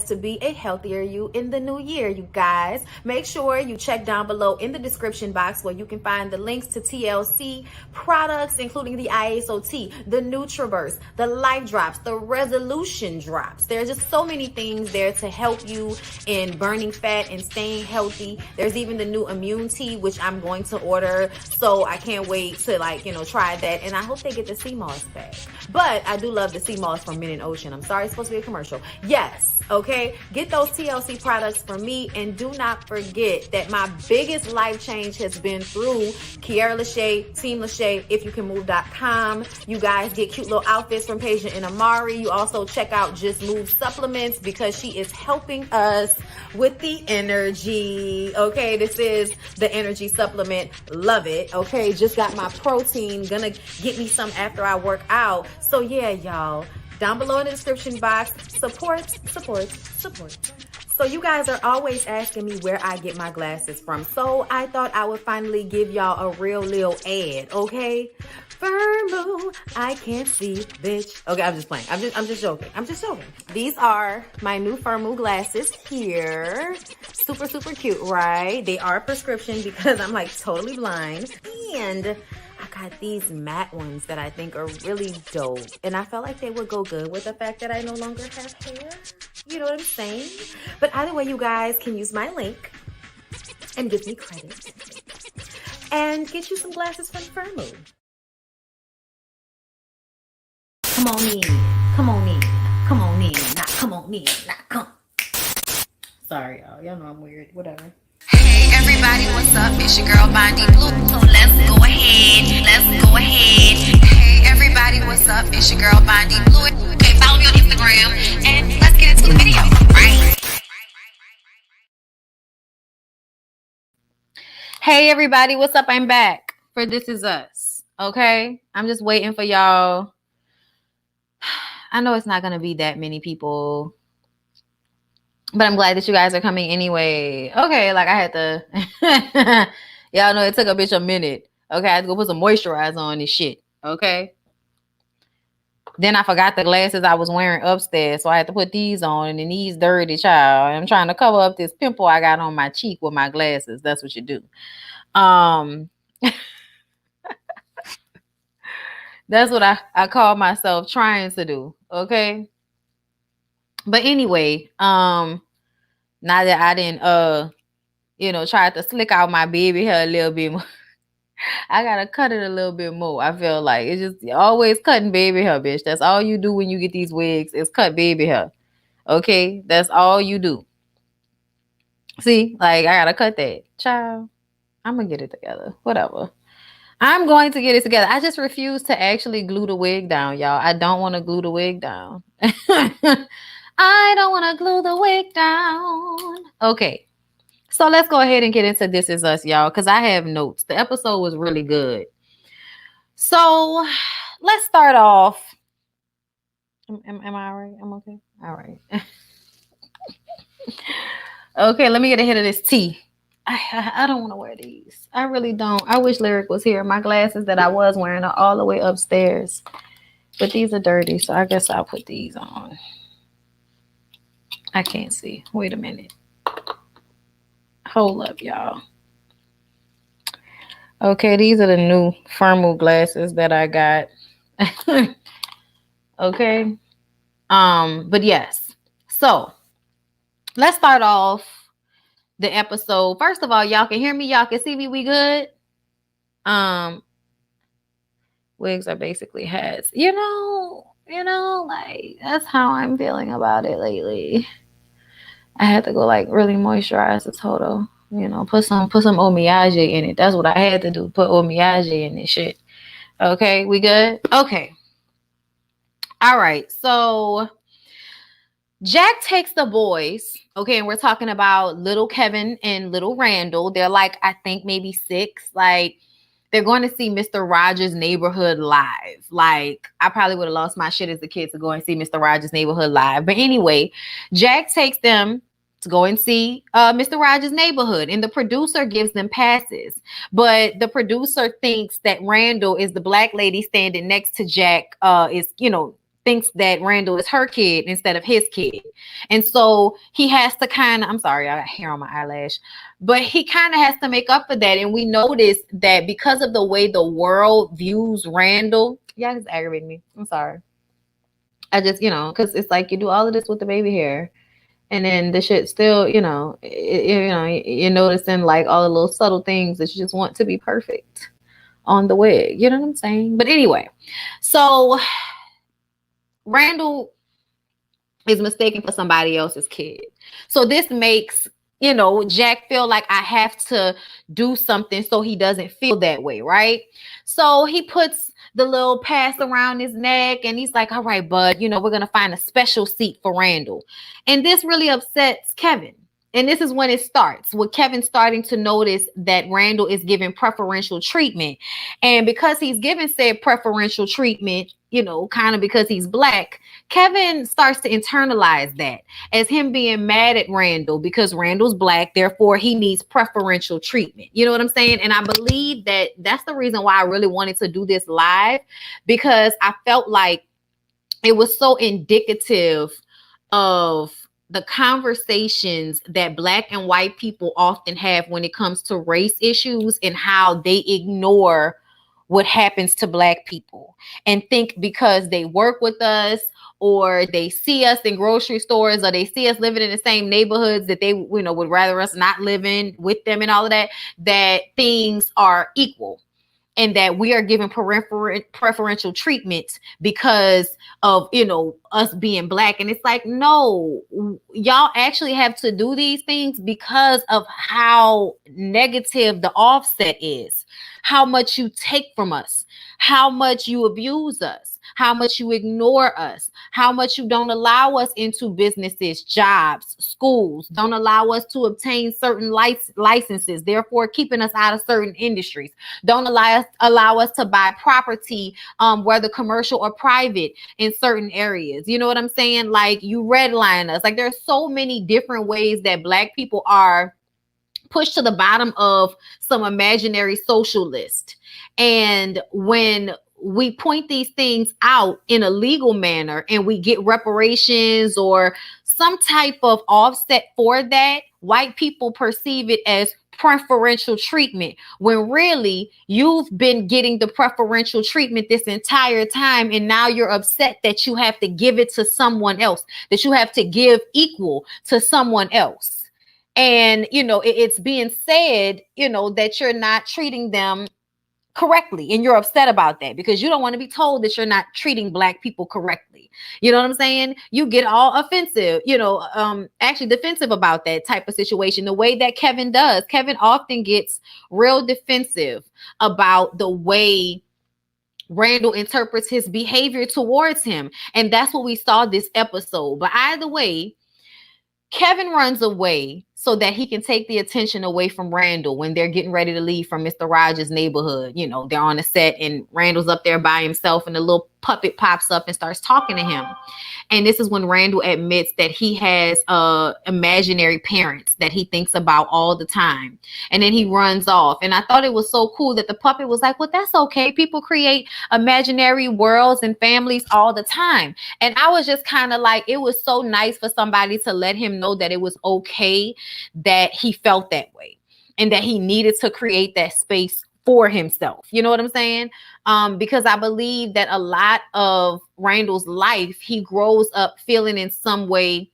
to be a healthier you in the new year, you guys. Make sure you check down below in the description box where you can find the links to TLC products, including the ISOT, the Nutriburst, the Life Drops, the Resolution Drops. There's just so many things there to help you in burning fat and staying healthy. There's even the new Immune Tea, which I'm going to order, so I can't wait to try that. And I hope they get the sea moss back. But I do love the sea moss from Mint & Ocean. I'm sorry, it's supposed to be a commercial. Yes, okay? Get those TLC products for me, and do not forget that my biggest life change has been through Kiara LASHAE, Team LASHAE, ifyoucanmove.com. You guys get cute little outfits from Peja and Amari. You also check out Just Move supplements because she is helping us with the energy, okay? This is the energy supplement. Love it, okay? Just got my protein. Gonna get me some after I work out. So yeah, y'all, down below in the description box, support. So you guys are always asking me where I get my glasses from. So I thought I would finally give y'all a real little ad, okay? Firmoo, I can't see, bitch. Okay, I'm just playing. I'm just joking. These are my new Firmoo glasses here. Super cute, right? They are prescription because I'm like totally blind. And I got these matte ones that I think are really dope. And I felt like they would go good with the fact that I no longer have hair. You know what I'm saying? But either way, you guys can use my link and give me credit and get you some glasses from Firmoo. Come on in. Sorry, y'all. Y'all know I'm weird. Whatever. Hey everybody, what's up? It's your girl Bondy Blue. So let's go ahead. Hey everybody, what's up? It's your girl Bondy Blue. Okay, follow me on Instagram and let's get into the video. Right? Hey everybody, what's up? I'm back for This Is Us. Okay, I'm just waiting for y'all. I know it's not gonna be that many people, but I'm glad that you guys are coming anyway. Okay, like I had to y'all know it took a bitch a minute. Okay, I had to go put some moisturizer on this shit. Okay, then I forgot the glasses I was wearing upstairs, so I had to put these on, and then these dirty, child. I'm trying to cover up this pimple I got on my cheek with my glasses. That's what you do. That's what I call myself trying to do. Okay. But anyway, now that I didn't try to slick out my baby hair a little bit more, I gotta cut it a little bit more. I feel like it's just always cutting baby hair, bitch. That's all you do when you get these wigs is cut baby hair. Okay, that's all you do. See, like I gotta cut that. Child, I'm gonna get it together. Whatever. I'm going to get it together. I just refuse to actually glue the wig down, y'all. I don't want to glue the wig down. I don't want to glue the wig down. Okay. So let's go ahead and get into This Is Us, y'all, because I have notes. The episode was really good. So let's start off. Am I all right? I'm okay? All right. Okay, let me get a hit of this tea. I don't want to wear these. I really don't. I wish Lyric was here. My glasses that I was wearing are all the way upstairs. But these are dirty, so I guess I'll put these on. I can't see. Wait a minute. Hold up, y'all. Okay, these are the new Firmoo glasses that I got. Okay. But yes. So, let's start off the episode. First of all, y'all can hear me, y'all can see me, we good. Wigs are basically hats. You know, like that's how I'm feeling about it lately. I had to go like really moisturize the total, put some omiyage in it. That's what I had to do, put omiyage in this shit. Okay, we good? Okay. All right, so Jack takes the boys, okay, and we're talking about little Kevin and little Randall. They're like, I think maybe 6. Like, they're going to see Mr. Rogers' Neighborhood live. Like, I probably would have lost my shit as a kid to go and see Mr. Rogers' Neighborhood live. But anyway, Jack takes them to go and see Mr. Rogers' Neighborhood, and the producer gives them passes. But the producer thinks that Randall is the black lady standing next to Jack, is thinks that Randall is her kid instead of his kid. And so he has to kind of, I'm sorry, I got hair on my eyelash, but he kind of has to make up for that. And we notice that because of the way the world views Randall, y'all just aggravating me. I'm sorry. I just, because it's like you do all of this with the baby hair. And then the shit still, you're noticing like all the little subtle things that you just want to be perfect on the wig. You know what I'm saying? But anyway, so Randall is mistaken for somebody else's kid. So this makes, Jack feel like I have to do something so he doesn't feel that way, right? So he puts the little pass around his neck and he's like, all right, bud, we're going to find a special seat for Randall. And this really upsets Kevin. And this is when it starts, with Kevin starting to notice that Randall is given preferential treatment. And because he's given said preferential treatment, kind of because he's black, Kevin starts to internalize that as him being mad at Randall because Randall's black, therefore he needs preferential treatment. You know what I'm saying? And I believe that that's the reason why I really wanted to do this live, because I felt like it was so indicative of the conversations that black and white people often have when it comes to race issues and how they ignore what happens to black people and think because they work with us or they see us in grocery stores or they see us living in the same neighborhoods that they, would rather us not live in with them and all of that, that things are equal. And that we are given preferential treatment because of, us being black. And it's like, no, y'all actually have to do these things because of how negative the offset is, how much you take from us, how much you abuse us, how much you ignore us, how much you don't allow us into businesses, jobs, schools, don't allow us to obtain certain licenses, therefore keeping us out of certain industries, don't allow us to buy property, whether commercial or private, in certain areas. You know what I'm saying? Like, you redline us. Like, there's so many different ways that black people are pushed to the bottom of some imaginary social list. And when we point these things out in a legal manner and we get reparations or some type of offset for that, white people perceive it as preferential treatment, when really you've been getting the preferential treatment this entire time, and now you're upset that you have to give it to someone else, that you have to give equal to someone else. And, it's being said, that you're not treating them correctly. And you're upset about that because you don't want to be told that you're not treating black people correctly. You know what I'm saying? You get all offensive, actually defensive about that type of situation. The way that Kevin does, Kevin often gets real defensive about the way Randall interprets his behavior towards him. And that's what we saw this episode. But either way, Kevin runs away so that he can take the attention away from Randall when they're getting ready to leave from Mr. Rogers' neighborhood. They're on the set and Randall's up there by himself and the little puppet pops up and starts talking to him. And this is when Randall admits that he has imaginary parents that he thinks about all the time. And then he runs off. And I thought it was so cool that the puppet was like, well, that's okay. People create imaginary worlds and families all the time. And I was just kind of like, it was so nice for somebody to let him know that it was okay that he felt that way and that he needed to create that space for himself. You know what I'm saying? Because I believe that a lot of Randall's life, he grows up feeling in some way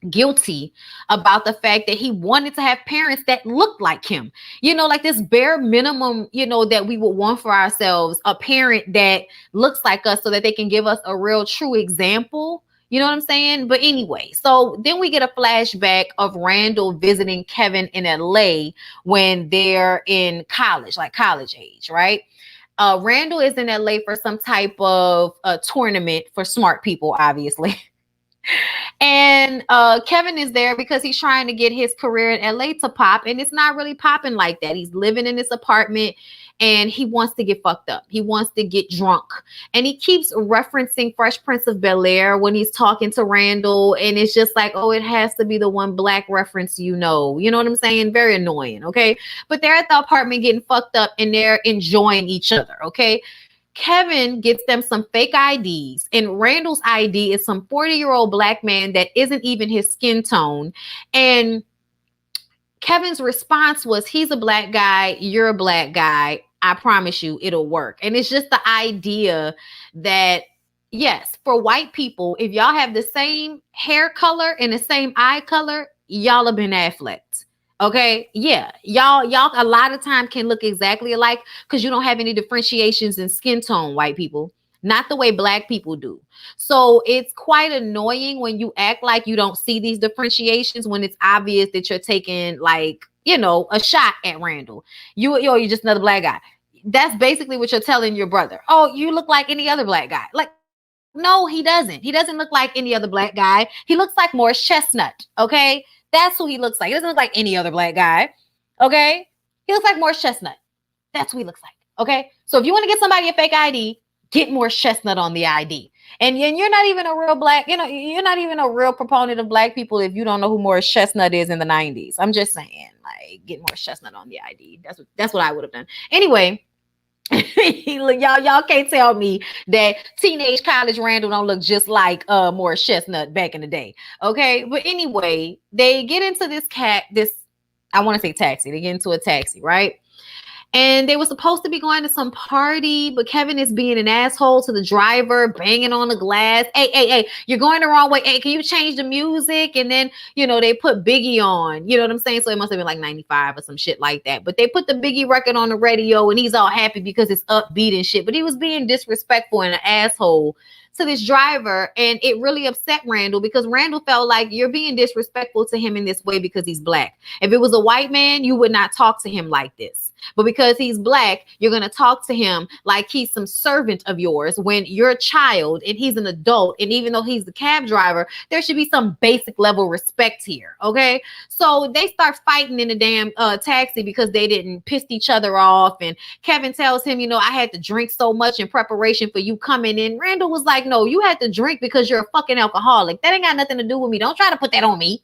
guilty about the fact that he wanted to have parents that looked like him, like this bare minimum, that we would want for ourselves, a parent that looks like us so that they can give us a real true example. You know what I'm saying? But anyway, so then we get a flashback of Randall visiting Kevin in LA when they're in college, like college age, right? Randall is in LA for some type of tournament for smart people, obviously. And Kevin is there because he's trying to get his career in LA to pop. And it's not really popping like that. He's living in this apartment and he wants to get fucked up. He wants to get drunk. And he keeps referencing Fresh Prince of Bel-Air when he's talking to Randall. And it's just like, oh, it has to be the one black reference, You know what I'm saying? Very annoying, okay? But they're at the apartment getting fucked up and they're enjoying each other, okay? Kevin gets them some fake IDs, and Randall's ID is some 40-year-old black man that isn't even his skin tone. And Kevin's response was, he's a black guy, you're a black guy. I promise you it'll work. And it's just the idea that, yes, for white people, if y'all have the same hair color and the same eye color, y'all have been Afflecked. Okay. Yeah. Y'all a lot of time can look exactly alike because you don't have any differentiations in skin tone, white people, not the way black people do. So it's quite annoying when you act like you don't see these differentiations when it's obvious that you're taking, like, you know, a shot at Randall. You're just another black guy. That's basically what you're telling your brother. Oh, you look like any other black guy. Like, no, he doesn't. He doesn't look like any other black guy. He looks like Morris Chestnut. Okay. That's who he looks like. He doesn't look like any other black guy. Okay. He looks like Morris Chestnut. That's who he looks like. Okay. So if you want to get somebody a fake ID, get Morris Chestnut on the ID. And you're not even a real black, you know, you're not even a real proponent of black people if you don't know who Morris Chestnut is in the 90s. I'm just saying, like, get Morris Chestnut on the ID. That's what I would have done. Anyway, y'all can't tell me that teenage college Randall don't look just like Morris Chestnut back in the day. Okay. But anyway, they get into this I want to say taxi. They get into a taxi, right? And they were supposed to be going to some party, but Kevin is being an asshole to the driver, banging on the glass. Hey, you're going the wrong way. Hey, can you change the music? And then, you know, they put Biggie on, you know what I'm saying? So it must have been like 95 or some shit like that. But they put the Biggie record on the radio and he's all happy because it's upbeat and shit. But he was being disrespectful and an asshole to this driver, and it really upset Randall because Randall felt like you're being disrespectful to him in this way because he's black. If it was a white man, you would not talk to him like this. But because he's black, you're going to talk to him like he's some servant of yours when you're a child and he's an adult. And even though he's the cab driver, there should be some basic level respect here. Okay. So they start fighting in the damn taxi because they didn't piss each other off. And Kevin tells him, you know, I had to drink so much in preparation for you coming in. Randall was like, no, you had to drink because you're a fucking alcoholic. That ain't got nothing to do with me. Don't try to put that on me.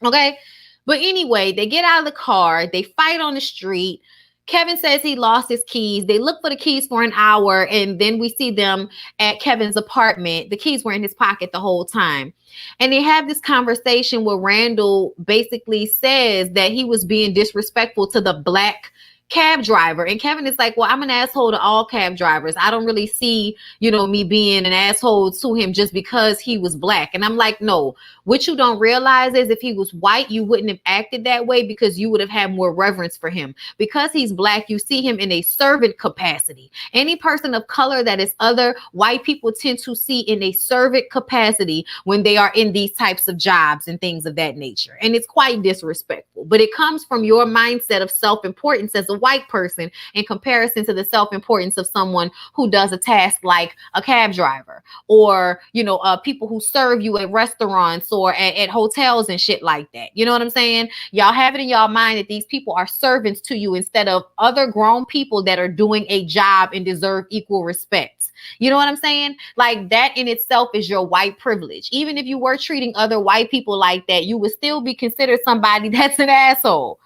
Okay. But anyway, they get out of the car. They fight on the street. Kevin says he lost his keys. They look for the keys for an hour, and then we see them at Kevin's apartment. The keys were in his pocket the whole time. And they have this conversation where Randall basically says that he was being disrespectful to the black cab driver. And Kevin is like, well, I'm an asshole to all cab drivers. I don't really see, you know, me being an asshole to him just because he was black. And I'm like, no, what you don't realize is if he was white, you wouldn't have acted that way because you would have had more reverence for him. Because he's black, you see him in a servant capacity. Any person of color that is other, white people tend to see in a servant capacity when they are in these types of jobs and things of that nature. And it's quite disrespectful, but it comes from your mindset of self-importance as a white person in comparison to the self-importance of someone who does a task like a cab driver or, you know, people who serve you at restaurants or at hotels and shit like that. You know what I'm saying? Y'all have it in y'all mind that these people are servants to you instead of other grown people that are doing a job and deserve equal respect. You know what I'm saying? Like that in itself is your white privilege. Even if you were treating other white people like that, you would still be considered somebody that's an asshole.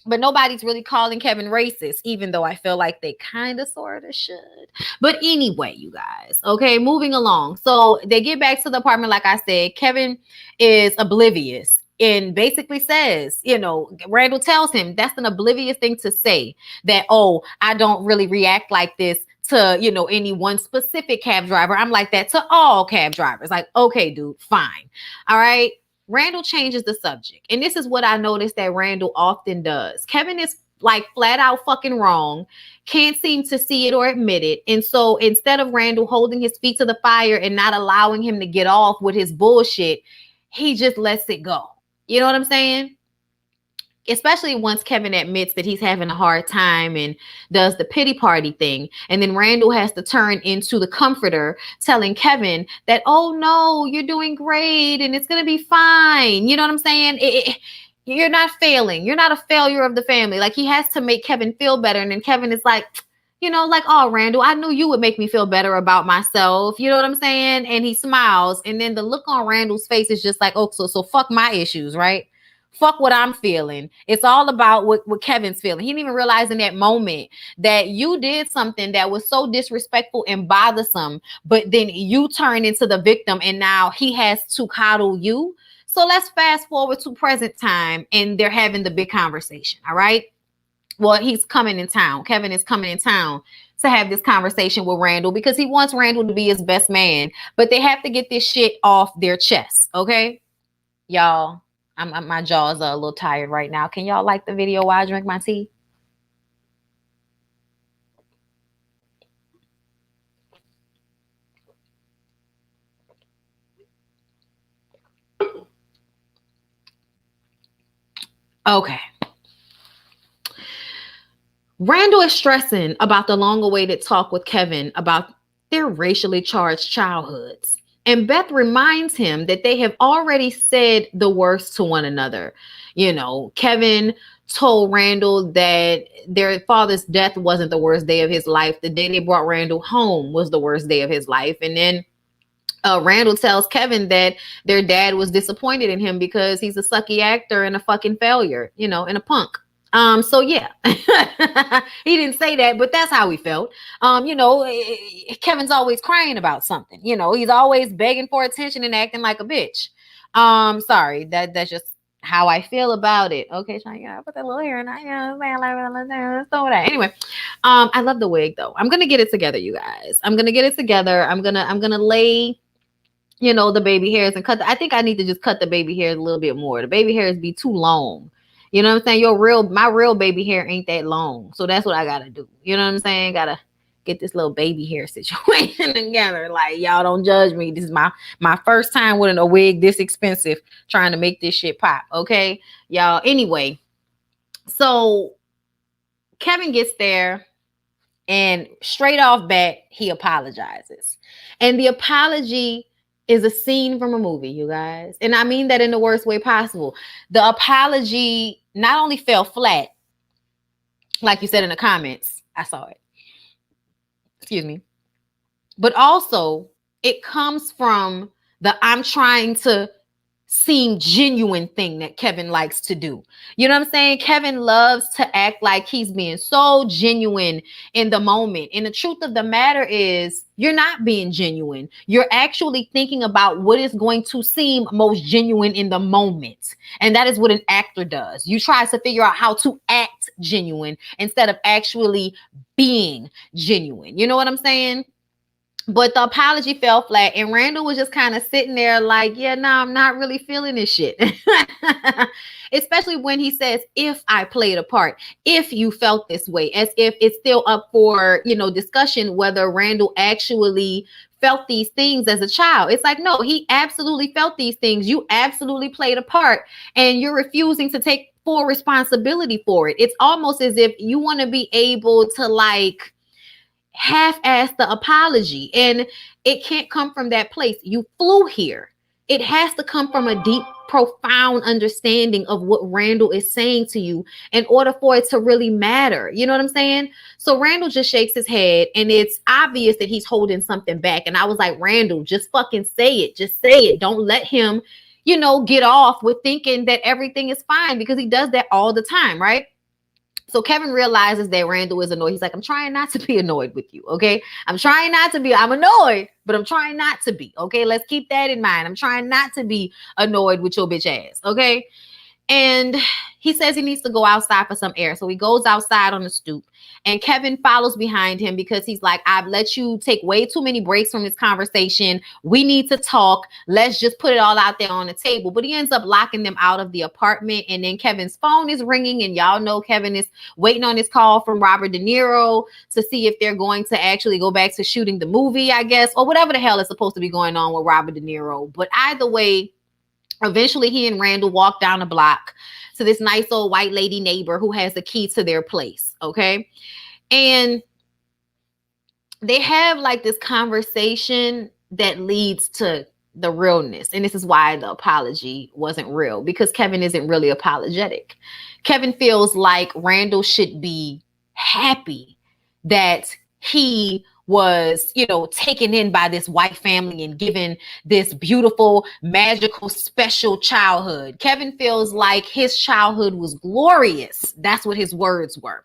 But nobody's really calling Kevin racist, even though I feel like they kind of sort of should. But anyway, you guys, okay, moving along. So they get back to the apartment. Like I said, Kevin is oblivious and basically says, you know, Randall tells him that's an oblivious thing to say that, oh, I don't really react like this to, you know, any one specific cab driver. I'm like that to all cab drivers. Like, okay, dude, fine. All right. Randall changes the subject. And this is what I noticed that Randall often does. Kevin is like flat out fucking wrong, can't seem to see it or admit it. And so instead of Randall holding his feet to the fire and not allowing him to get off with his bullshit, he just lets it go. You know what I'm saying? Especially once Kevin admits that he's having a hard time and does the pity party thing. And then Randall has to turn into the comforter, telling Kevin that, oh no, you're doing great and it's going to be fine. You know what I'm saying? You're not failing. You're not a failure of the family. Like he has to make Kevin feel better. And then Kevin is like, you know, like, oh, Randall, I knew you would make me feel better about myself. You know what I'm saying? And he smiles. And then the look on Randall's face is just like, oh, so fuck my issues, right? Fuck what I'm feeling. It's all about what Kevin's feeling. He didn't even realize in that moment that you did something that was so disrespectful and bothersome, but then you turn into the victim and now he has to coddle you. So let's fast forward to present time and they're having the big conversation. All right. Well, he's coming in town. Kevin is coming in town to have this conversation with Randall because he wants Randall to be his best man, but they have to get this shit off their chest. Okay. Y'all, my jaws are a little tired right now. Can y'all like the video while I drink my tea? Okay. Randall is stressing about the long-awaited talk with Kevin about their racially charged childhoods. And Beth reminds him that they have already said the worst to one another. You know, Kevin told Randall that their father's death wasn't the worst day of his life. The day they brought Randall home was the worst day of his life. And then Randall tells Kevin that their dad was disappointed in him because he's a sucky actor and a fucking failure, you know, and a punk. So yeah, he didn't say that, but that's how he felt. You know, Kevin's always crying about something, you know, he's always begging for attention and acting like a bitch. Sorry, that's just how I feel about it. Okay, Sean, yeah, put that little hair in. Let's throw that. Anyway, I love the wig though. I'm gonna get it together, you guys. I'm gonna get it together. I'm gonna lay, you know, the baby hairs and cut. I think I need to just cut the baby hairs a little bit more. The baby hairs be too long. You know what I'm saying? My real baby hair ain't that long. So that's what I gotta do. You know what I'm saying? Gotta get this little baby hair situation together. Like, y'all don't judge me. This is my first time with a wig this expensive trying to make this shit pop. Okay, y'all. Anyway, so Kevin gets there and straight off bat, he apologizes. And the apology is a scene from a movie, you guys. And I mean that in the worst way possible. The apology not only fell flat, like you said in the comments, I saw it. Excuse me. But also, it comes from the I'm trying to seem genuine thing that Kevin likes to do. You know what I'm saying? Kevin loves to act like he's being so genuine in the moment. And the truth of the matter is, you're not being genuine. You're actually thinking about what is going to seem most genuine in the moment. And that is what an actor does. You try to figure out how to act genuine instead of actually being genuine. You know what I'm saying? But the apology fell flat, and Randall was just kind of sitting there like, yeah, no, I'm not really feeling this shit. Especially when he says, if I played a part, if you felt this way, as if it's still up for, you know, discussion whether Randall actually felt these things as a child. It's like, no, he absolutely felt these things. You absolutely played a part, and you're refusing to take full responsibility for it. It's almost as if you want to be able to like half-ass the apology, and it can't come from that place. You flew here. It has to come from a deep, profound understanding of what Randall is saying to you in order for it to really matter. You know what I'm saying? So Randall just shakes his head, and it's obvious that he's holding something back. And I was like, Randall, just fucking say it. Just say it. Don't let him, you know, get off with thinking that everything is fine, because he does that all the time, right? So Kevin realizes that Randall is annoyed. He's like, I'm trying not to be annoyed with you, okay? I'm trying not to be. I'm annoyed, but I'm trying not to be, okay? Let's keep that in mind. I'm trying not to be annoyed with your bitch ass, okay? And he says he needs to go outside for some air. So he goes outside on the stoop, and Kevin follows behind him because he's like, I've let you take way too many breaks from this conversation. We need to talk. Let's just put it all out there on the table. But he ends up locking them out of the apartment. And then Kevin's phone is ringing, and y'all know Kevin is waiting on his call from Robert De Niro to see if they're going to actually go back to shooting the movie, I guess, or whatever the hell is supposed to be going on with Robert De Niro. But either way, eventually he and Randall walk down the block to this nice old white lady neighbor who has the key to their place. Okay. And they have like this conversation that leads to the realness. And this is why the apology wasn't real, because Kevin isn't really apologetic. Kevin feels like Randall should be happy that he was, you know, taken in by this white family and given this beautiful, magical, special childhood. Kevin feels like his childhood was glorious. That's what his words were.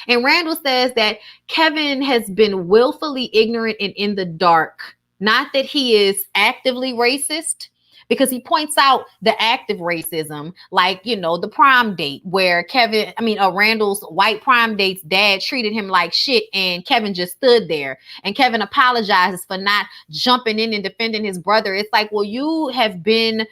And Randall says that Kevin has been willfully ignorant and in the dark. Not that he is actively racist, because he points out the active racism, like, you know, the prom date where Randall's white prom date's dad treated him like shit, and Kevin just stood there, and Kevin apologizes for not jumping in and defending his brother. It's like, well, you have been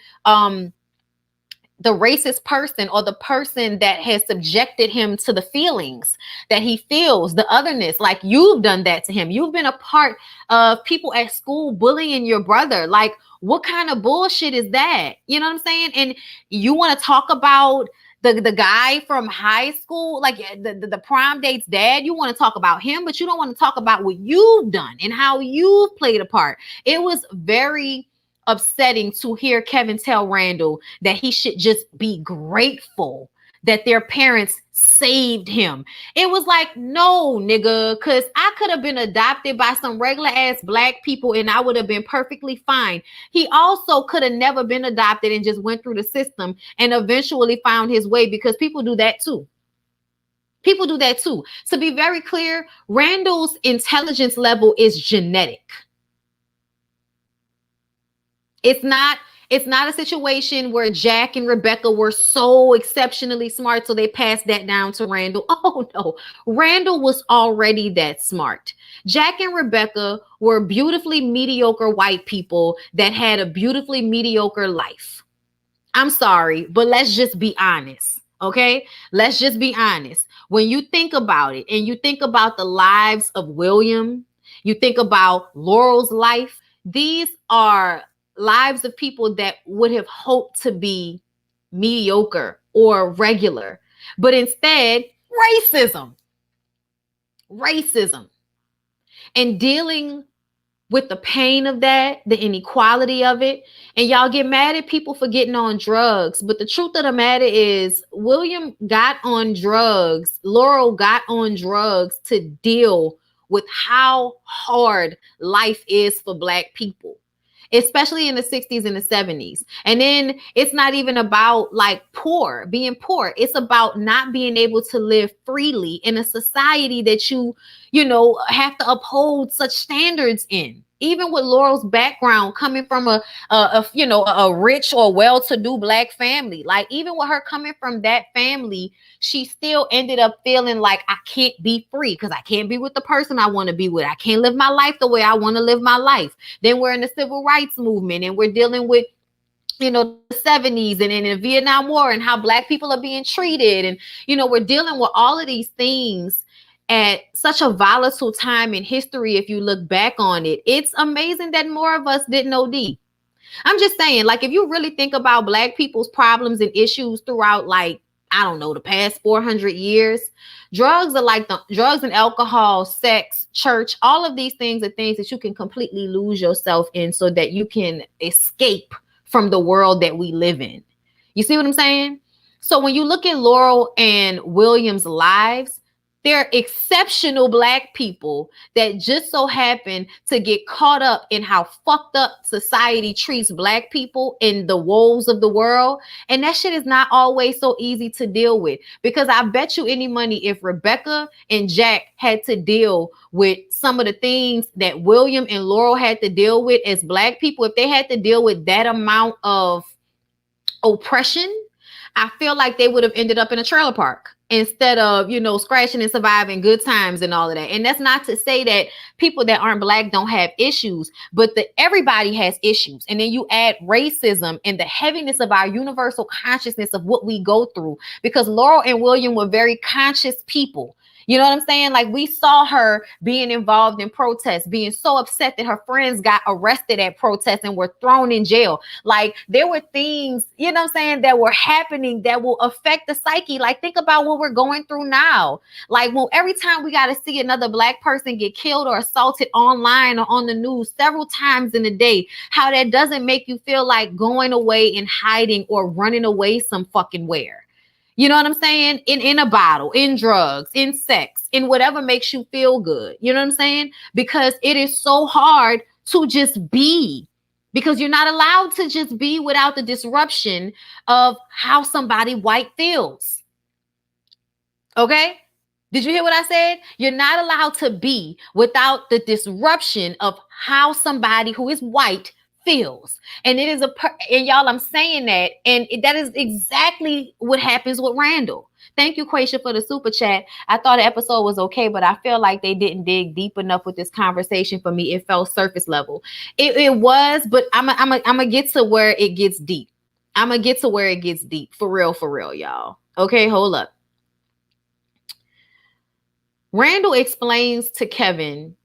the racist person, or the person that has subjected him to the feelings that he feels, the otherness. Like, you've done that to him. You've been a part of people at school bullying your brother. Like, what kind of bullshit is that? You know what I'm saying? And you want to talk about the guy from high school, like the prom date's dad. You want to talk about him, but you don't want to talk about what you've done and how you've played a part. It was very upsetting to hear Kevin tell Randall that he should just be grateful that their parents saved him. It was like, no, nigga, because I could have been adopted by some regular ass black people and I would have been perfectly fine. He also could have never been adopted and just went through the system and eventually found his way, because people do that too. People do that too. To be very clear, Randall's intelligence level is genetic. It's not a situation where Jack and Rebecca were so exceptionally smart, so they passed that down to Randall. Oh no, Randall was already that smart. Jack and Rebecca were beautifully mediocre white people that had a beautifully mediocre life. I'm sorry, but let's just be honest. Okay, let's just be honest. When you think about it, and you think about the lives of William, you think about Laurel's life, these are lives of people that would have hoped to be mediocre or regular, but instead racism, and dealing with the pain of that, the inequality of it. And y'all get mad at people for getting on drugs, but the truth of the matter is William got on drugs, Laurel got on drugs to deal with how hard life is for Black people, especially in the 60s and the 70s. And then it's not even about like being poor. It's about not being able to live freely in a society that you have to uphold such standards in. Even with Laurel's background, coming from a rich or well-to-do Black family, like even with her coming from that family, she still ended up feeling like, I can't be free because I can't be with the person I want to be with. I can't live my life the way I want to live my life. Then we're in the civil rights movement, and we're dealing with the 70s and in the Vietnam War and how Black people are being treated. And, we're dealing with all of these things at such a volatile time in history. If you look back on it, it's amazing that more of us didn't OD. I'm just saying, like, if you really think about Black people's problems and issues throughout, like, I don't know, the past 400 years, drugs are like drugs and alcohol, sex, church, all of these things are things that you can completely lose yourself in so that you can escape from the world that we live in. You see what I'm saying? So when you look at Laurel and William's lives, they're exceptional Black people that just so happen to get caught up in how fucked up society treats Black people in the woes of the world. And that shit is not always so easy to deal with, because I bet you any money if Rebecca and Jack had to deal with some of the things that William and Laurel had to deal with as Black people, if they had to deal with that amount of oppression, I feel like they would have ended up in a trailer park instead of, scratching and surviving good times and all of that. And that's not to say that people that aren't Black don't have issues, but everybody has issues. And then you add racism and the heaviness of our universal consciousness of what we go through, because Laurel and William were very conscious people. You know what I'm saying? Like, we saw her being involved in protests, being so upset that her friends got arrested at protests and were thrown in jail. Like, there were things, that were happening that will affect the psyche. Like, think about what we're going through now. Like, well, every time we got to see another Black person get killed or assaulted online or on the news several times in a day, how that doesn't make you feel like going away and hiding or running away some fucking where. You know what I'm saying? In a bottle, in drugs, in sex, in whatever makes you feel good. You know what I'm saying? Because it is so hard to just be, because you're not allowed to just be without the disruption of how somebody white feels. Okay? Did you hear what I said? You're not allowed to be without the disruption of how somebody who is white feels. And it is and y'all, I'm saying that, and that is exactly what happens with Randall. Thank you, Quaisha, for the super chat. I thought the episode was okay, but I feel like they didn't dig deep enough with this conversation for me. It felt surface level. It was, but I'm gonna get to where it gets deep. I'm gonna get to where it gets deep. For real, y'all. Okay, hold up. Randall explains to Kevin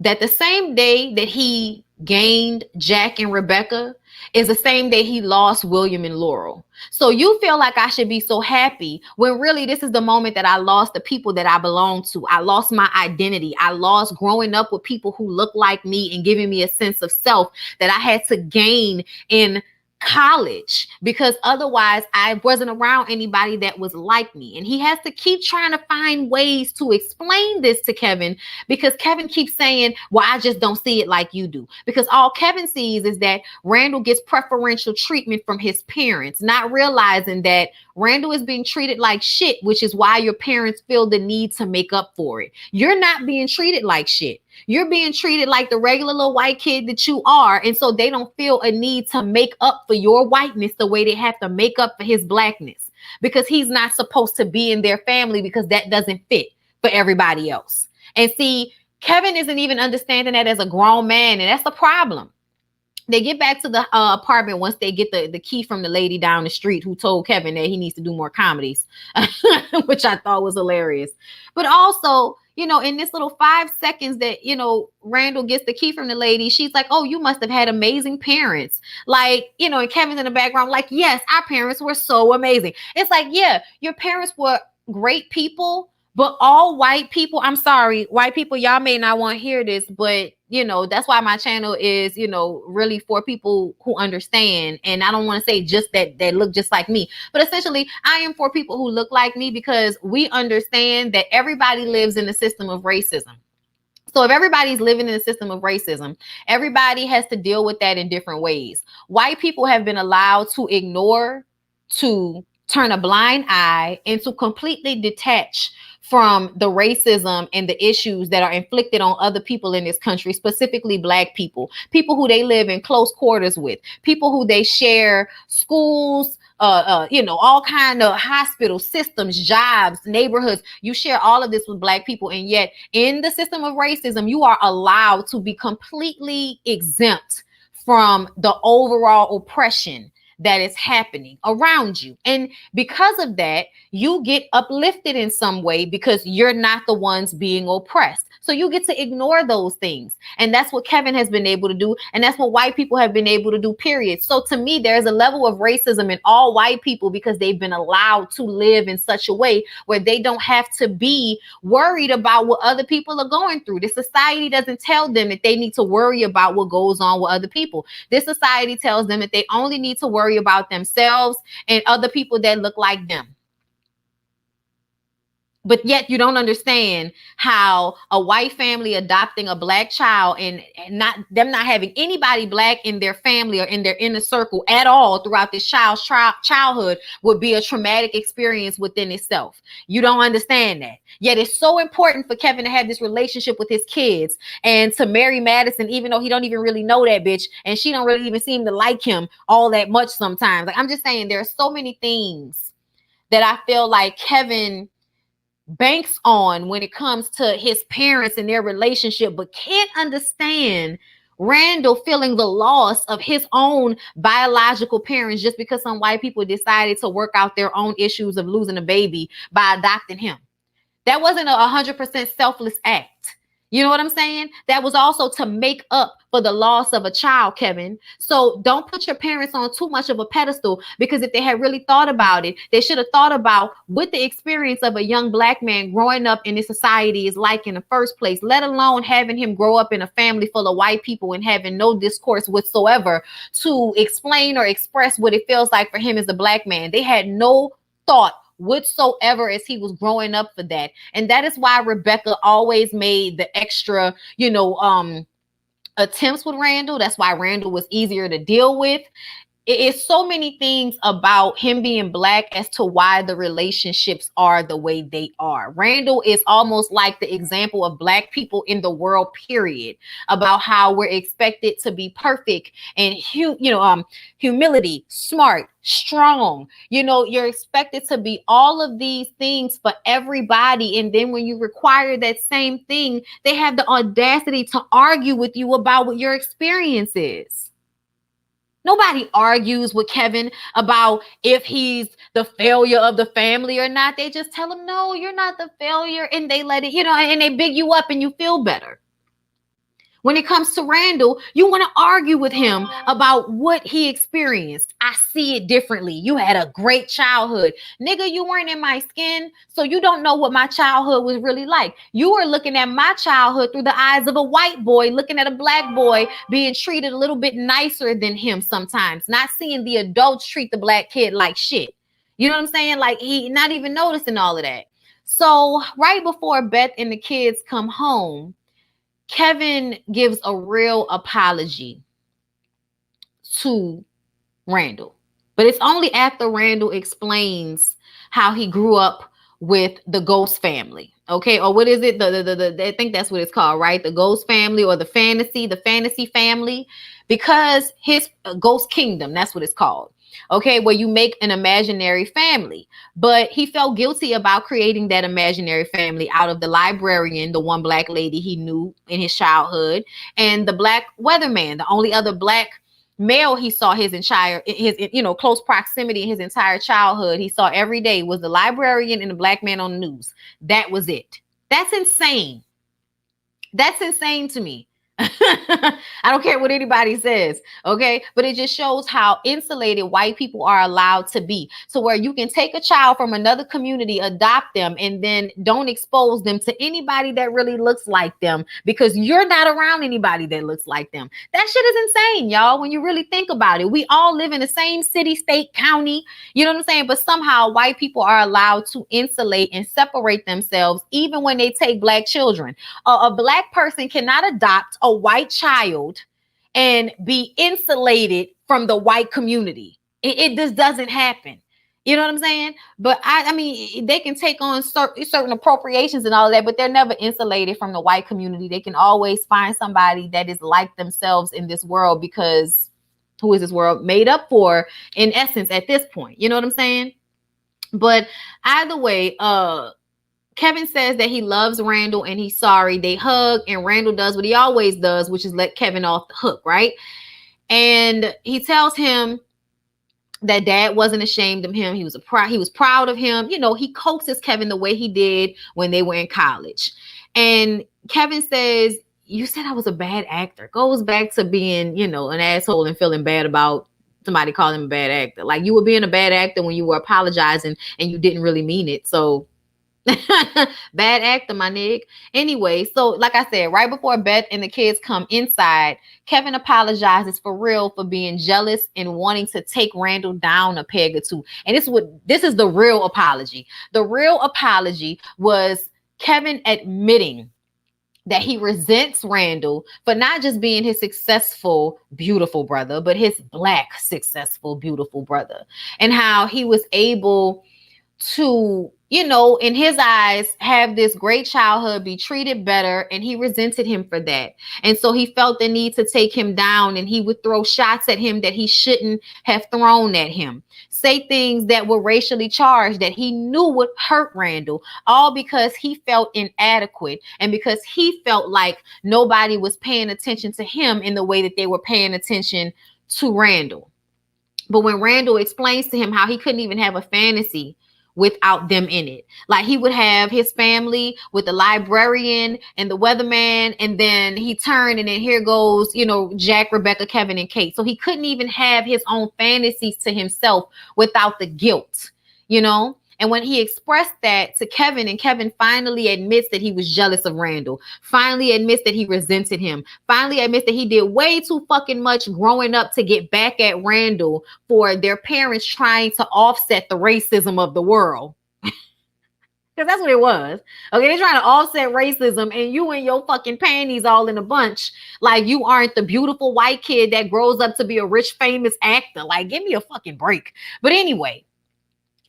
that the same day that he gained Jack and Rebecca is the same day he lost William and Laurel. So you feel like I should be so happy when really this is the moment that I lost the people that I belong to. I lost my identity. I lost growing up with people who look like me and giving me a sense of self that I had to gain in college, because otherwise I wasn't around anybody that was like me. And he has to keep trying to find ways to explain this to Kevin, because Kevin keeps saying, well, I just don't see it like you do. Because all Kevin sees is that Randall gets preferential treatment from his parents, not realizing that Randall is being treated like shit, which is why your parents feel the need to make up for it. You're not being treated like shit. You're being treated like the regular little white kid that you are. And so they don't feel a need to make up for your whiteness the way they have to make up for his blackness, because he's not supposed to be in their family because that doesn't fit for everybody else. And see, Kevin isn't even understanding that as a grown man. And that's the problem. They get back to the apartment once they get the key from the lady down the street who told Kevin that he needs to do more comedies, which I thought was hilarious. But also, you know, in this little 5 seconds that, you know, Randall gets the key from the lady, she's like, oh, you must have had amazing parents. Like, you know, and Kevin's in the background like, yes, our parents were so amazing. It's like, yeah, your parents were great people, but all white people, I'm sorry, white people, y'all may not want to hear this, but, you know, that's why my channel is, you know, really for people who understand. And I don't want to say just that look just like me, but essentially I am for people who look like me, because we understand that everybody lives in a system of racism. So if everybody's living in a system of racism, everybody has to deal with that in different ways. White people have been allowed to ignore, to turn a blind eye, and to completely detach from the racism and the issues that are inflicted on other people in this country, specifically Black people, people who they live in close quarters with, people who they share schools, you know, all kind of hospital systems, jobs, neighborhoods. You share all of this with Black people. And yet in the system of racism, you are allowed to be completely exempt from the overall oppression that is happening around you. And because of that, you get uplifted in some way because you're not the ones being oppressed. So you get to ignore those things. And that's what Kevin has been able to do. And that's what white people have been able to do, period. So to me, there's a level of racism in all white people because they've been allowed to live in such a way where they don't have to be worried about what other people are going through. This society doesn't tell them that they need to worry about what goes on with other people. This society tells them that they only need to worry about themselves and other people that look like them. But yet you don't understand how a white family adopting a Black child and not having anybody Black in their family or in their inner circle at all throughout this child's childhood would be a traumatic experience within itself. You don't understand that. Yet it's so important for Kevin to have this relationship with his kids and to marry Madison, even though he don't even really know that bitch and she don't really even seem to like him all that much sometimes. Like, I'm just saying, there are so many things that I feel like Kevin banks on when it comes to his parents and their relationship, but can't understand Randall feeling the loss of his own biological parents just because some white people decided to work out their own issues of losing a baby by adopting him. That wasn't 100% selfless act. You know what I'm saying? That was also to make up for the loss of a child, Kevin. So don't put your parents on too much of a pedestal, because if they had really thought about it, they should have thought about what the experience of a young Black man growing up in this society is like in the first place, let alone having him grow up in a family full of white people and having no discourse whatsoever to explain or express what it feels like for him as a Black man. They had no thought whatsoever as he was growing up for that. And that is why Rebecca always made the extra, attempts with Randall. That's why Randall was easier to deal with. It is so many things about him being black as to why the relationships are the way they are. Randall is almost like the example of black people in the world, period, about how we're expected to be perfect and, humility, smart, strong. You're expected to be all of these things for everybody. And then when you require that same thing, they have the audacity to argue with you about what your experience is. Nobody argues with Kevin about if he's the failure of the family or not. They just tell him, no, you're not the failure. And they let it, and they big you up and you feel better. When it comes to Randall, you want to argue with him about what he experienced. I see it differently. You had a great childhood. Nigga, you weren't in my skin, so you don't know what my childhood was really like. You were looking at my childhood through the eyes of a white boy, looking at a black boy being treated a little bit nicer than him sometimes, not seeing the adults treat the black kid like shit. You know what I'm saying? Like, he not even noticing all of that. So right before Beth and the kids come home, Kevin gives a real apology to Randall, but it's only after Randall explains how he grew up with the Ghost family. Okay. Or what is it? I think that's what it's called, right? The Ghost family, or the fantasy family, because his Ghost Kingdom, that's what it's called. Okay, where you make an imaginary family. But he felt guilty about creating that imaginary family out of the librarian, the one black lady he knew in his childhood, and the black weatherman, the only other black male he saw his close proximity in his entire childhood. He saw every day was the librarian and the black man on the news. That was it. That's insane. That's insane to me. I don't care what anybody says, okay? But it just shows how insulated white people are allowed to be. So where you can take a child from another community, adopt them, and then don't expose them to anybody that really looks like them because you're not around anybody that looks like them. That shit is insane, y'all, when you really think about it. We all live in the same city, state, county, you know what I'm saying? But somehow white people are allowed to insulate and separate themselves even when they take black children. A black person cannot adopt a white child and be insulated from the white community. It just doesn't happen. You know what I'm saying? But I mean, they can take on certain appropriations and all of that, but they're never insulated from the white community. They can always find somebody that is like themselves in this world, because who is this world made up for, in essence, at this point? You know what I'm saying? But either way, Kevin says that he loves Randall and he's sorry. They hug, and Randall does what he always does, which is let Kevin off the hook, right? And he tells him that dad wasn't ashamed of him. He was proud of him. He coaxes Kevin the way he did when they were in college. And Kevin says, you said I was a bad actor. Goes back to being, an asshole and feeling bad about somebody calling him a bad actor. Like, you were being a bad actor when you were apologizing and you didn't really mean it. So bad actor, my nigga. Anyway, so like I said, right before Beth and the kids come inside, Kevin apologizes for real for being jealous and wanting to take Randall down a peg or two. And this is the real apology. The real apology was Kevin admitting that he resents Randall for not just being his successful, beautiful brother, but his black, successful, beautiful brother, and how he was able to, in his eyes, have this great childhood, be treated better, and he resented him for that. And so he felt the need to take him down, and he would throw shots at him that he shouldn't have thrown at him, say things that were racially charged that he knew would hurt Randall, all because he felt inadequate and because he felt like nobody was paying attention to him in the way that they were paying attention to Randall. But when Randall explains to him how he couldn't even have a fantasy without them in it. Like, he would have his family with the librarian and the weatherman, and then he turned, and then here goes, Jack, Rebecca, Kevin, and Kate. So he couldn't even have his own fantasies to himself without the guilt, And when he expressed that to Kevin, and Kevin finally admits that he was jealous of Randall, finally admits that he resented him, finally admits that he did way too fucking much growing up to get back at Randall for their parents trying to offset the racism of the world. Because that's what it was. Okay, they're trying to offset racism, and you and your fucking panties all in a bunch. Like you aren't the beautiful white kid that grows up to be a rich, famous actor. Like, give me a fucking break. But anyway,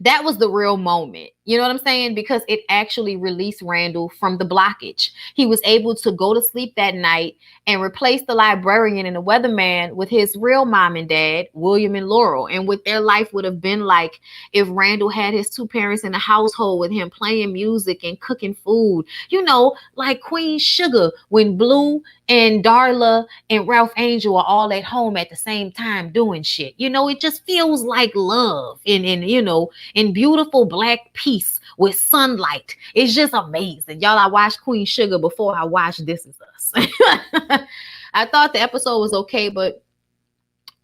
that was the real moment. You know what I'm saying? Because it actually released Randall from the blockage. He was able to go to sleep that night and replace the librarian and the weatherman with his real mom and dad, William and Laurel, and what their life would have been like if Randall had his two parents in the household with him playing music and cooking food. You know, like Queen Sugar when Blue and Darla and Ralph Angel are all at home at the same time doing shit. You know, it just feels like love and you know, in beautiful black peace with sunlight. It's just amazing. Y'all, I watched Queen Sugar before I watched This Is Us. I thought the episode was okay, but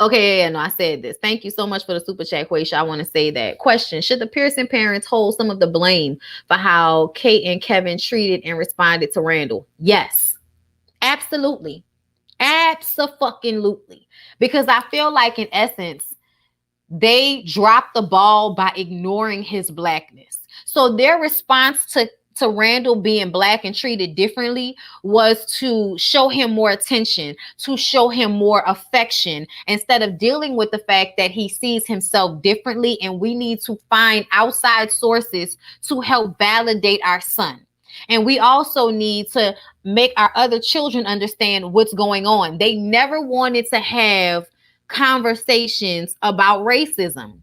okay, yeah, no, I said this. Thank you so much for the super chat, Quaisha. I want to say that. Question: should the Pearson parents hold some of the blame for how Kate and Kevin treated and responded to Randall? Yes, absolutely. Absolutely. Because I feel like in essence, they dropped the ball by ignoring his blackness. So their response to Randall being black and treated differently was to show him more attention, to show him more affection, instead of dealing with the fact that he sees himself differently, and we need to find outside sources to help validate our son. And we also need to make our other children understand what's going on. They never wanted to have conversations about racism.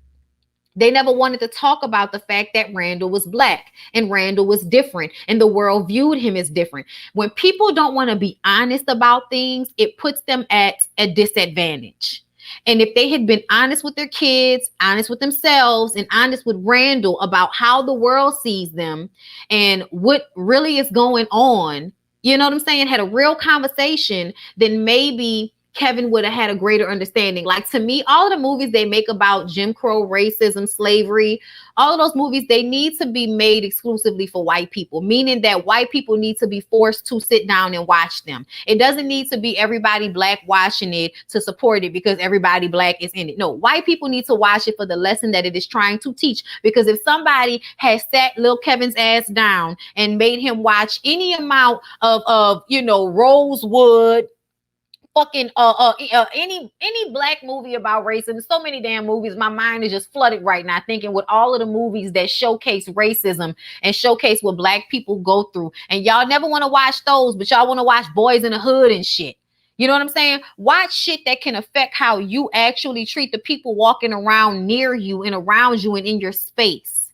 They never wanted to talk about the fact that Randall was black and Randall was different and the world viewed him as different. When people don't want to be honest about things, it puts them at a disadvantage. And if they had been honest with their kids, honest with themselves, and honest with Randall about how the world sees them and what really is going on, you know what I'm saying, had a real conversation, then maybe Kevin would have had a greater understanding. Like, to me, all of the movies they make about Jim Crow, racism, slavery, all of those movies, they need to be made exclusively for white people, meaning that white people need to be forced to sit down and watch them. It doesn't need to be everybody black watching it to support it because everybody black is in it. No, white people need to watch it for the lesson that it is trying to teach. Because if somebody has sat Lil Kevin's ass down and made him watch any amount of you know, Rosewood, fucking any black movie about racism, so many damn movies, my mind is just flooded right now thinking with all of the movies that showcase racism and showcase what black people go through, and y'all never want to watch those, but y'all want to watch Boys in the Hood and shit. You know what I'm saying? Watch shit that can affect how you actually treat the people walking around near you and around you and in your space.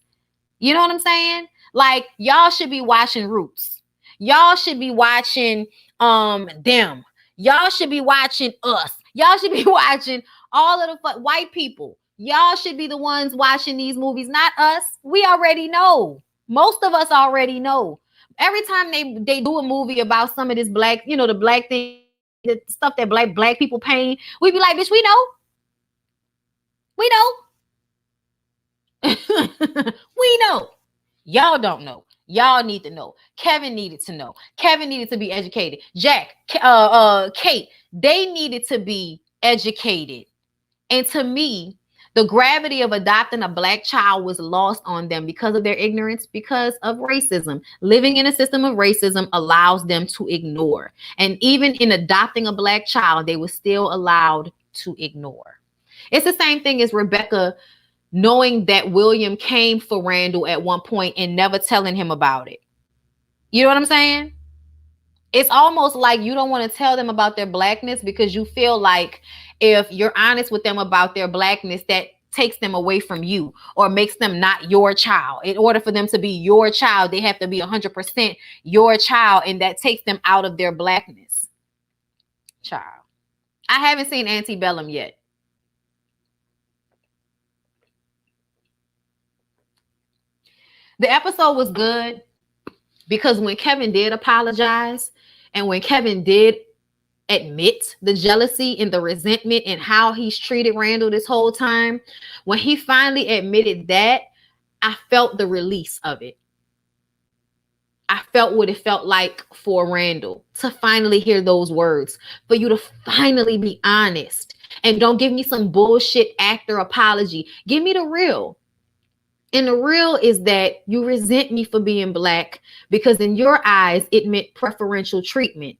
You know what I'm saying? Like, y'all should be watching Roots. Y'all should be watching them. Y'all should be watching Us. Y'all should be watching all of the white people. Y'all should be the ones watching these movies, not us. We already know. Most of us already know. Every time they do a movie about some of this black, you know, the black thing, the stuff that black people pain, we be like, bitch, we know. We know. We know. Y'all don't know. Y'all need to know. Kevin needed to know. Kevin needed to be educated. Jack, Kate, they needed to be educated. And to me, the gravity of adopting a black child was lost on them because of their ignorance, because of racism. Living in a system of racism allows them to ignore. And even in adopting a black child, they were still allowed to ignore. It's the same thing as Rebecca knowing that William came for Randall at one point and never telling him about it. You know what I'm saying? It's almost like you don't want to tell them about their blackness because you feel like if you're honest with them about their blackness, that takes them away from you or makes them not your child. In order for them to be your child, they have to be 100% your child, and that takes them out of their blackness. Child. I haven't seen Antebellum yet. The episode was good because when Kevin did apologize and when Kevin did admit the jealousy and the resentment and how he's treated Randall this whole time, when he finally admitted that, I felt the release of it. I felt what it felt like for Randall to finally hear those words, for you to finally be honest and don't give me some bullshit actor apology. Give me the real. And the real is that you resent me for being black because in your eyes, it meant preferential treatment.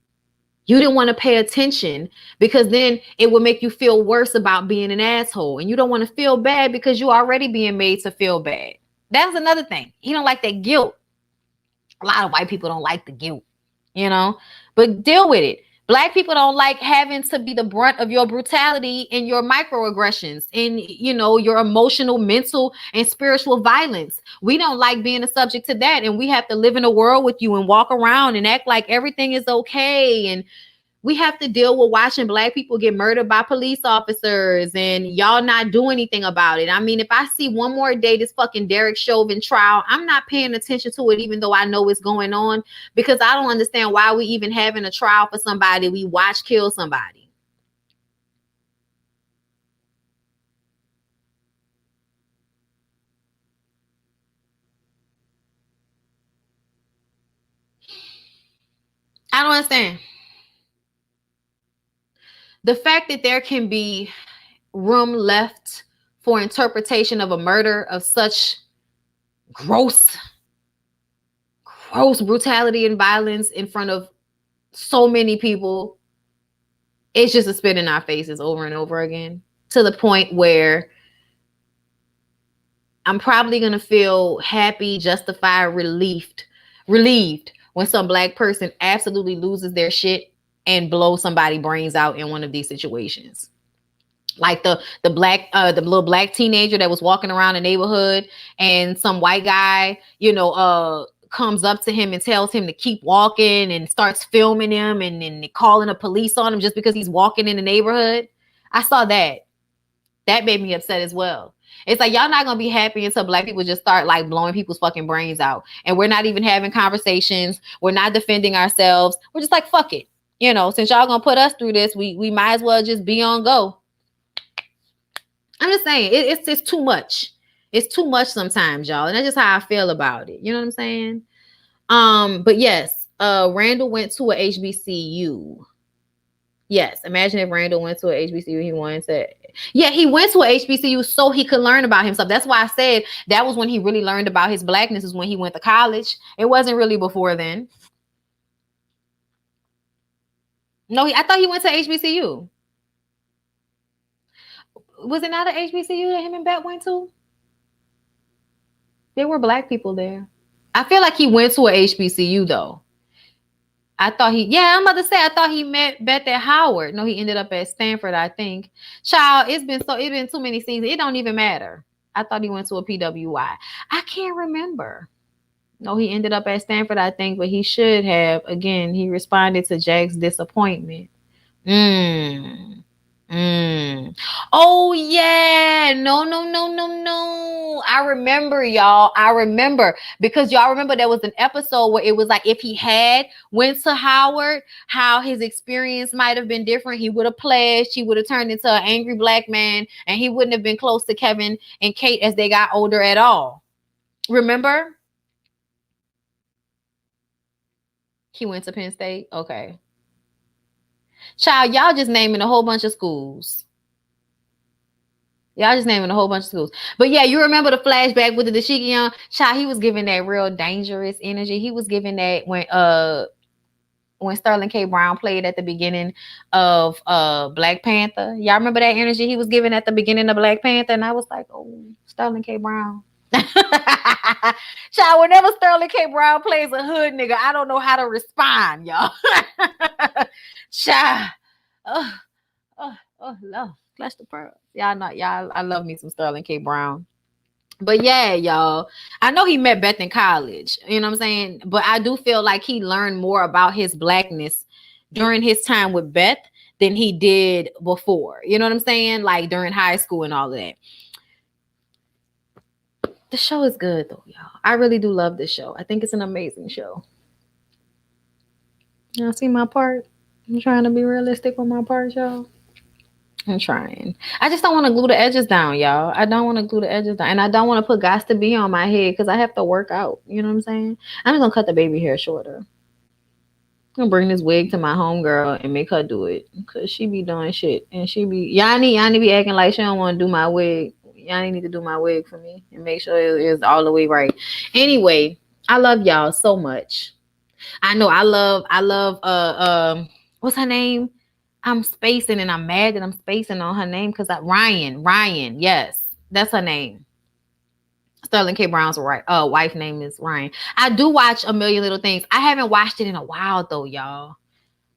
You didn't want to pay attention because then it would make you feel worse about being an asshole. And you don't want to feel bad because you're already being made to feel bad. That's another thing. He don't like that guilt. A lot of white people don't like the guilt, you know, but deal with it. Black people don't like having to be the brunt of your brutality and your microaggressions and, you know, your emotional, mental, and spiritual violence. We don't like being a subject to that. And we have to live in a world with you and walk around and act like everything is okay. And we have to deal with watching black people get murdered by police officers and y'all not do anything about it. I mean, if I see one more day this fucking Derek Chauvin trial, I'm not paying attention to it, even though I know it's going on, because I don't understand why we even having a trial for somebody we watch kill somebody. I don't understand. The fact that there can be room left for interpretation of a murder of such gross brutality and violence in front of so many people, it's just a spit in our faces over and over again, to the point where I'm probably going to feel happy, justified, relieved when some black person absolutely loses their shit and blows somebody's brains out in one of these situations. Like the little black teenager that was walking around the neighborhood and some white guy, you know, comes up to him and tells him to keep walking and starts filming him and calling the police on him just because he's walking in the neighborhood. I saw that. That made me upset as well. It's like, y'all not gonna be happy until black people just start like blowing people's fucking brains out. And we're not even having conversations. We're not defending ourselves. We're just like, fuck it. You know, since y'all gonna put us through this, we might as well just be on go. I'm just saying, it's too much. It's too much sometimes, y'all. And that's just how I feel about it. You know what I'm saying? But yes, Randall went to a HBCU. Yes, imagine if Randall went to a HBCU. He went to a HBCU so he could learn about himself. That's why I said that was when he really learned about his blackness, is when he went to college. It wasn't really before then. No, I thought he went to HBCU. Was it not an HBCU that him and Bet went to? There were black people there. I feel like he went to a HBCU though. I'm about to say, I thought he met Beth at Howard. No, he ended up at Stanford, I think. Child, it's been too many seasons. It don't even matter. I thought he went to a PWI. I can't remember. No, he ended up at Stanford, I think, but he should have. Again, he responded to Jack's disappointment. Oh yeah. No. I remember, y'all. I remember, because y'all remember there was an episode where it was like, if he had went to Howard, how his experience might have been different. He would have pledged, he would have turned into an angry black man, and he wouldn't have been close to Kevin and Kate as they got older at all. Remember? He went to Penn State. Okay. Child, y'all just naming a whole bunch of schools. Y'all just naming a whole bunch of schools. But yeah, you remember the flashback with the Dashikion? Child, he was giving that real dangerous energy. He was giving that when Sterling K. Brown played at the beginning of Black Panther. Y'all remember that energy he was giving at the beginning of Black Panther? And I was like, oh, Sterling K. Brown. Child, whenever Sterling K. Brown plays a hood nigga, I don't know how to respond, y'all. Child. Oh, Lord. Clutch the pearls. Y'all, I love me some Sterling K. Brown. But yeah, y'all, I know he met Beth in college, you know what I'm saying? But I do feel like he learned more about his blackness during his time with Beth than he did before. You know what I'm saying? Like during high school and all of that. The show is good though, y'all. I really do love this show. I think it's an amazing show. Y'all see my part? I'm trying to be realistic with my part, y'all. I'm trying. I just don't want to glue the edges down, y'all. I don't want to glue the edges down. And I don't want to put Gots to Be on my head because I have to work out. You know what I'm saying? I'm just going to cut the baby hair shorter. I'm going to bring this wig to my homegirl and make her do it because she be doing shit. And she be, Yanni be acting like she don't want to do my wig. Y'all need to do my wig for me and make sure it is all the way right. Anyway, I love y'all so much. I know I love what's her name? I'm spacing and I'm mad that I'm spacing on her name because Ryan, yes, that's her name. Sterling K. Brown's right. Wife name is Ryan. I do watch A Million Little Things. I haven't watched it in a while though, y'all.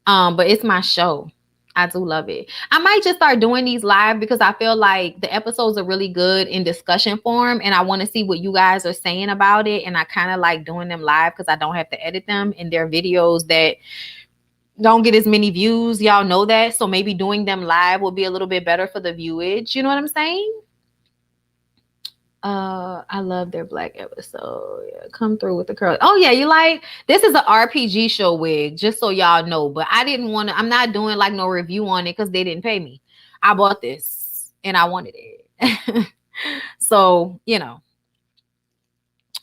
But it's my show. I do love it. I might just start doing these live because I feel like the episodes are really good in discussion form, and I want to see what you guys are saying about it. And I kind of like doing them live because I don't have to edit them, and they're videos that don't get as many views. Y'all know that. So maybe doing them live will be a little bit better for the viewage. You know what I'm saying? I love their black episode. Yeah, come through with the curl. Oh yeah, you like this is an RPG show wig, just so y'all know. But I didn't want to. I'm not doing like no review on it because they didn't pay me. I bought this and I wanted it. So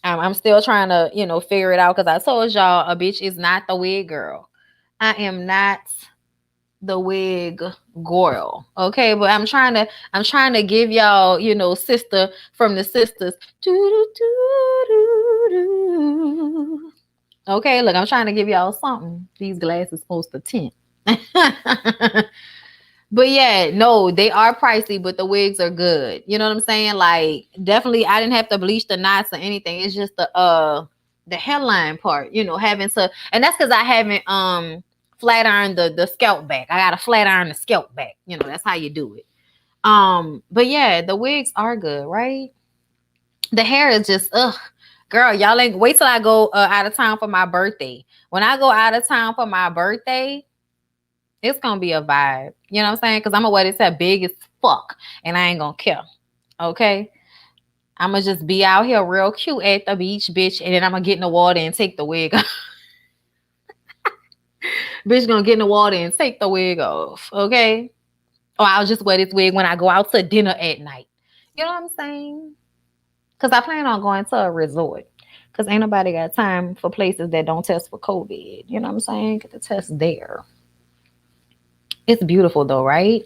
I'm still trying to figure it out because I told y'all a bitch is not the wig girl. I am not the wig girl, okay? But I'm trying to give y'all, sister from the sisters. Okay, look, I'm trying to give y'all something. These glasses supposed to tint. But yeah, no, they are pricey, but the wigs are good. You know what I'm saying? Like, definitely, I didn't have to bleach the knots or anything. It's just the headline part, having to, and that's because I haven't flat iron the scalp back. I gotta flat iron the scalp back. That's how you do it. But yeah, the wigs are good, right? The hair is just girl, y'all ain't wait till I go out of town for my birthday. When I go out of town for my birthday, it's gonna be a vibe. You know what I'm saying? Because I'm gonna wear this hair big as fuck, and I ain't gonna care. Okay. I'm gonna just be out here real cute at the beach, bitch, and then I'm gonna get in the water and take the wig off. Bitch gonna get in the water and take the wig off, okay? Or I'll just wear this wig when I go out to dinner at night. You know what I'm saying? Because I plan on going to a resort. Because ain't nobody got time for places that don't test for COVID. You know what I'm saying? Get the test there. It's beautiful though, right?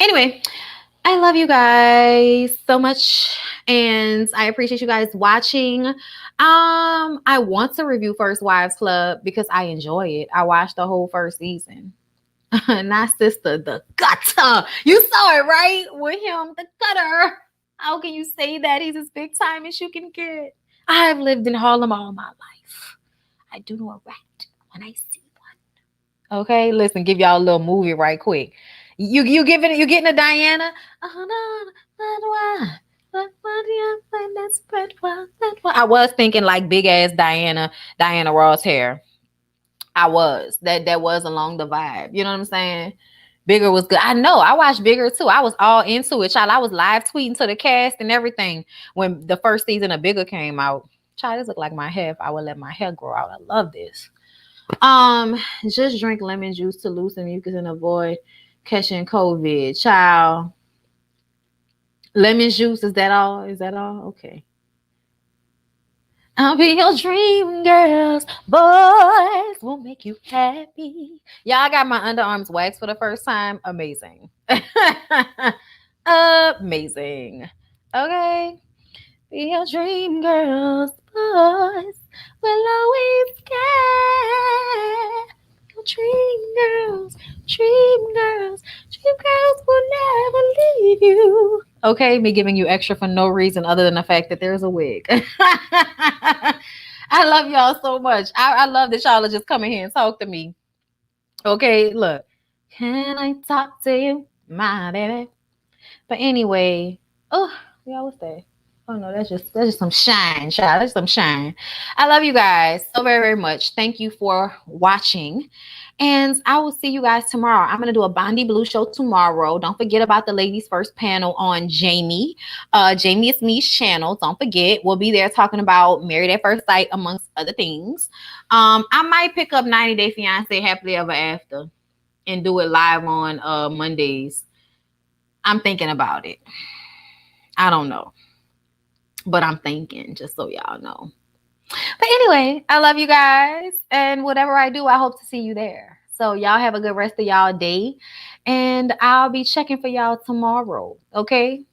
Anyway, I love you guys so much. And I appreciate you guys watching. I want to review First Wives Club because I enjoy it. I watched the whole first season. Not sister, the gutter. You saw it, right? With him, the gutter. How can you say that? He's as big time as you can get. I've lived in Harlem all my life. I do know a rat when I see one. Okay, listen, give y'all a little movie right quick. You getting a Diana? Oh no, I was thinking like big ass Diana Ross hair. I was. That was along the vibe. You know what I'm saying? Bigger was good. I know. I watched Bigger too. I was all into it, child. I was live tweeting to the cast and everything when the first season of Bigger came out. Child, this look like my hair if I would let my hair grow out. I love this. Just drink lemon juice to loosen mucus and avoid catching COVID. Child. Lemon juice, is that all? Is that all? Okay. I'll be your dream, girls. Boys will make you happy. Yeah, I got my underarms waxed for the first time. Amazing. Amazing. Okay. Be your dream, girls. Boys will always care. Your dream girls. Dream girls. Dream girls will never leave you. Okay, me giving you extra for no reason other than the fact that there's a wig. I love y'all so much. I love that y'all are just coming here and talk to me. Okay, look. Can I talk to you, my baby? But anyway, yeah, what's that? Oh no, that's just some shine, child. That's some shine. I love you guys so very, very much. Thank you for watching. And I will see you guys tomorrow. I'm going to do a Bondi Blue show tomorrow. Don't forget about the ladies first panel on Jamie. Jamie is me's channel. Don't forget. We'll be there talking about Married at First Sight, amongst other things. I might pick up 90 Day Fiancé Happily Ever After and do it live on Mondays. I'm thinking about it. I don't know. But I'm thinking, just so y'all know. But anyway, I love you guys. And whatever I do, I hope to see you there. So y'all have a good rest of y'all day. And I'll be checking for y'all tomorrow. Okay?